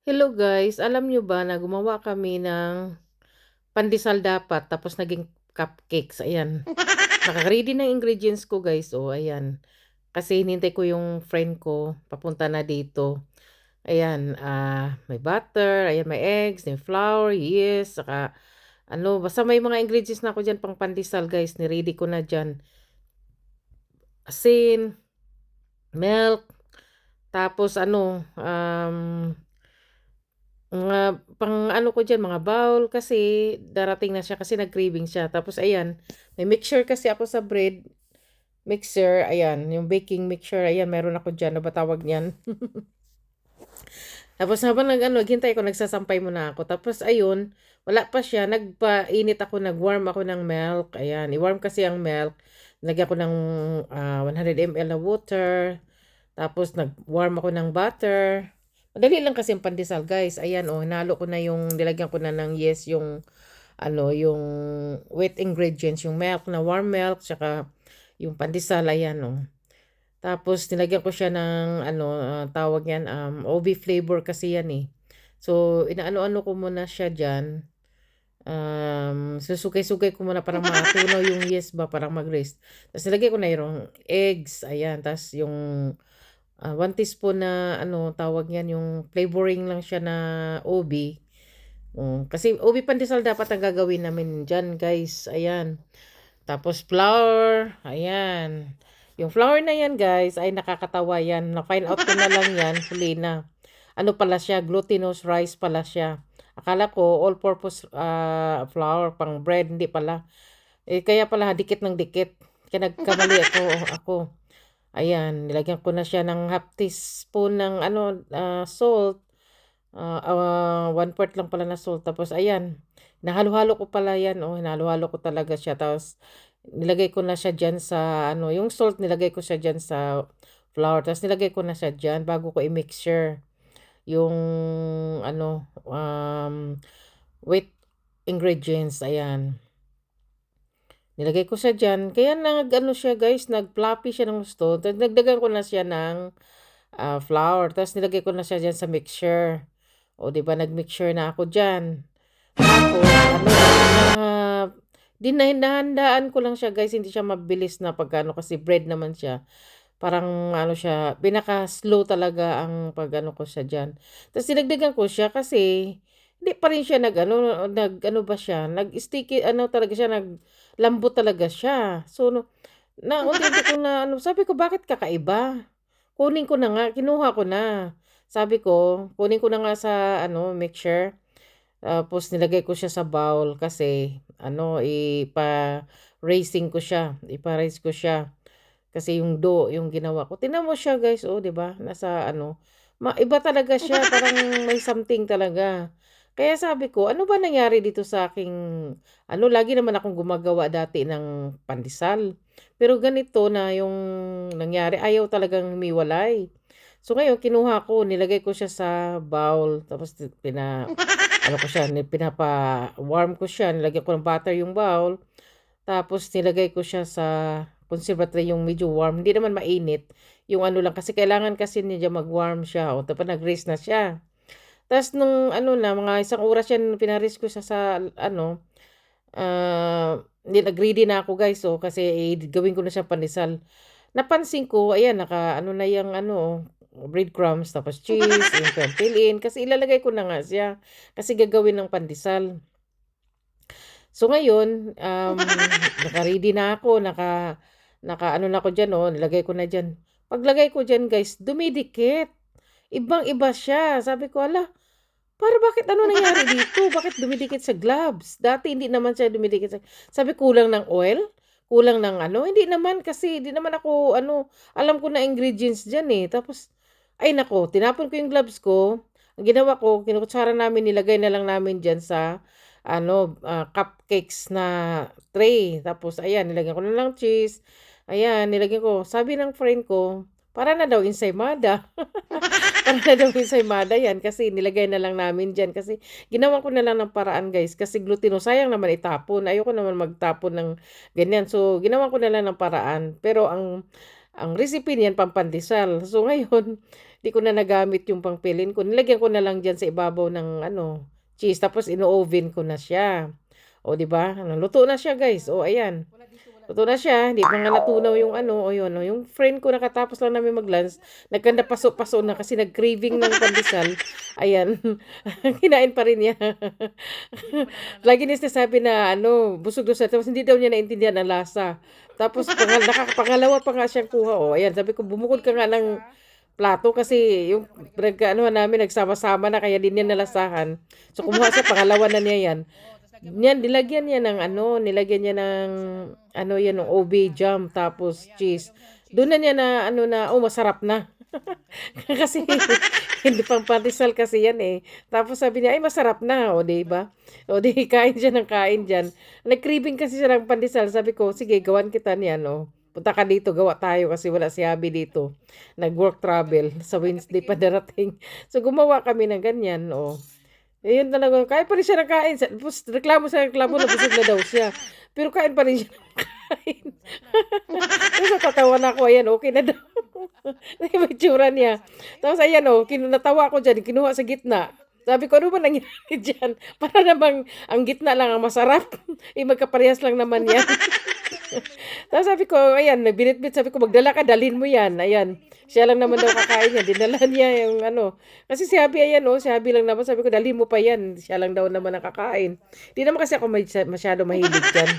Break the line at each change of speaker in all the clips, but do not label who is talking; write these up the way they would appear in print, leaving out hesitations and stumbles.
Hello guys, alam nyo ba na gumawa kami ng pandesal dapat tapos naging cupcakes, ayan. Naka-ready na yung ingredients ko guys, oh ayan. Kasi hinintay ko yung friend ko papunta na dito. Ayan, may butter, ayan may eggs, may flour, yeast, saka ano, basta may mga ingredients na ako diyan pang pandesal guys, ni-ready ko na diyan. Asin, milk, tapos ano, mga pang-ano ko diyan, mga bowl kasi darating na siya kasi nag-craving siya. Tapos ayan, may mixture kasi ako sa bread mixer, ayan, yung baking mixture, ayan, meron ako diyan, ano ba tawag niyan? Tapos habang naghintay ako, nagsasampay muna ako. Tapos ayun, wala pa siya, nagpainit ako, nag-warm ako ng milk. Ayan, i-warm kasi ang milk. Lagyan ko ng 100 ml na water. Tapos nag-warm ako ng butter. Madali lang kasi yung pandesal, guys. Ayan, oh, hinalo ko na yung, nilagyan ko na ng yes, yung, yung wet ingredients, yung milk na warm milk, tsaka yung pandesal, ayan, oh. Tapos nilagyan ko siya ng tawag yan, OB flavor kasi yan eh. So, inaano-ano ko muna siya diyan. Susukay-sukay ko muna parang matunaw yung yes ba, parang mag-rest. Tapos nilagay ko na yung eggs, ayan. Tapos yung 1 teaspoon na tawag yan, yung flavoring lang siya na OB. Kasi OB pandesal dapat ang gagawin namin diyan, guys. Ayan. Tapos flour, ayan. Yung flour na yan guys, ay nakakatawa yan. Na-find out ko na lang yan, huli na. Ano pala siya, glutinous rice pala siya. Akala ko all-purpose flour, pang bread, hindi pala. Kaya pala dikit ng dikit. Kaya nagkamali ako. Ayan, nilagyan ko na siya ng half teaspoon ng salt. 1/4 lang pala na salt. Tapos ayan, nahalo-halo ko pala yan. Oh, hinalo-halo ko talaga siya. Tapos nilagay ko na siya diyan sa yung salt nilagay ko siya diyan sa flour. Tapos nilagay ko na siya diyan bago ko i-mixture yung wet ingredients. Ayan. Nilagay ko siya diyan. Kaya siya guys, nag-floppy siya ng gusto. Nagdagan ko na siya ng flour. Tapos nilagay ko na siya diyan sa mixture. O, 'di ba, nag-mixture na ako diyan. Tapos dinahandaan ko lang siya guys, hindi siya mabilis na pagkano kasi bread naman siya. Parang siya, pinaka-slow talaga ang pag-ano ko siya diyan. Tapos dinagdagan ko siya kasi hindi pa rin siya nag-ano ba siya, nag-sticky talaga siya, naglambot talaga siya. So, unti-unti ko na sabi ko, "Bakit kakaiba?" Kunin ko na nga, kinuha ko na. Sabi ko, kunin ko na nga sa mixture. Tapos nilagay ko siya sa bowl kasi ipa-racing ko siya, ipa-raise ko siya. Kasi yung dough, yung ginawa ko. Tingnan mo siya guys, oh, 'di ba? Nasa iba talaga siya, parang may something talaga. Kaya sabi ko, ano ba nangyari dito sa aking lagi naman akong gumagawa dati ng pandesal. Pero ganito na yung nangyari, ayaw talagang humiwalay. So ngayon kinuha ko, nilagay ko siya sa bowl, tapos ko siya, pinapa-warm ko siya, nilagyan ko ng butter yung bowl, tapos nilagay ko siya sa conservatory yung medyo warm, hindi naman mainit, yung lang, kasi kailangan kasi niya mag-warm siya, o tapos nag-rest na siya. Tapos nung na, mga isang oras yan, pinaris ko siya sa hindi, nag-ready na ako guys, so kasi gawin ko na siya pandesal. Napansin ko, ayan, naka na yung breadcrumbs, tapos cheese, yung fill-in, kasi ilalagay ko na nga siya, kasi gagawin ng pandesal. So ngayon, naka-ready na ako, naka na ako diyan, oh, nilagay ko na diyan. Paglagay ko diyan, guys, dumidikit. Ibang-iba siya. Sabi ko, "Hala, bakit nangyari dito? Bakit dumidikit sa gloves? Dati hindi naman siya dumidikit sa." Sabi, kulang ng oil? Kulang ng Hindi naman kasi, hindi naman ako alam ko na ingredients diyan eh. Tapos, ay nako, tinapon ko yung gloves ko. Ang ginawa ko, kinukutsara namin, nilagay na lang namin diyan sa cupcakes na tray. Tapos ayan, nilagyan ko na lang cheese. Ayan, nilagyan ko. Sabi ng friend ko, para na daw ensaymada. Para na daw ensaymada yan kasi nilagay na lang namin diyan, kasi ginawan ko na lang ng paraan guys, kasi glutinous, sayang naman itapon. Ayoko naman magtapon ng ganyan. So, ginawan ko na lang ng paraan. Pero ang recipe niyan pampandesal. So ngayon, Di ko na nagamit yung pangpilin ko. Nilagyan ko na lang diyan sa ibabaw ng ano, cheese tapos ino-oven ko na siya. O, 'di ba? Luto na siya, guys. O, ayan. Luto na siya, hindi pa nga natunaw yung ano, o yun, o, yung friend ko nakatapos lang namin mag-lunch, nagkanda paso-paso na kasi nag-craving ng pandesal. Ayan, kinain pa rin niya. Lagi niya sinasabi na ano, busog daw siya, tapos hindi daw niya naintindihan ang lasa. Tapos pangalawa pa nga siyang kuha, o, ayan, sabi ko, bumukod ka nga ng plato kasi yung ano namin nagsama-sama na kaya din niya nalasahan. So kumuha siya pangalawa na niya yan. Yan nilagyan niya ng ano, nilagyan niya ng ano yan ng OB jam tapos cheese. Doon na niya na ano na oh masarap na. Kasi hindi pang pandesal kasi yan eh. Tapos sabi niya ay masarap na o di ba? O di kain siya ng kain diyan. Nag-craving kasi siya ng pandesal. Sabi ko sige gawan kita niyan oh. Punta ka dito, gawa tayo kasi wala si Abby dito. Nag-work travel sa Wednesday pa darating. So gumawa kami ng ganyan, oh. Ayun talaga, kain pa rin siya ng kain. Tapos reklamo sa reklamo na busog na daw siya. Pero kain pa rin siya ng kain. Tapos natatawa na ako, ayan, okay na daw. Yung itsura niya. Tapos ayan, oh, natawa ko dyan, kinuha sa gitna. Sabi ko, ano ba nangyari dyan? Para namang ang gitna lang ang masarap. Magkaparehas lang naman yan. Tapos sabi ko, ayan, binitbit, sabi ko, magdala ka, dalhin mo yan. Ayan, siya lang naman daw kakain yan. Dinala niya yung ano. Kasi si Abby, ayan, oh, si Abby lang naman. Sabi ko, dalhin mo pa yan. Siya lang daw naman nakakain. Di naman kasi ako masyado mahilig dyan.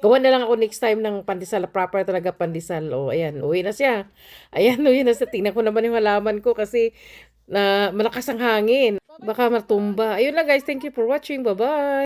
Gawa na lang ako next time ng pandesal, proper talaga pandesal. O, ayan, uwi na siya. Ayan, uwi na siya. Tingnan ko naman yung halaman ko kasi na malakas ang hangin. Baka matumba. Ayun lang guys, thank you for watching. Bye-bye.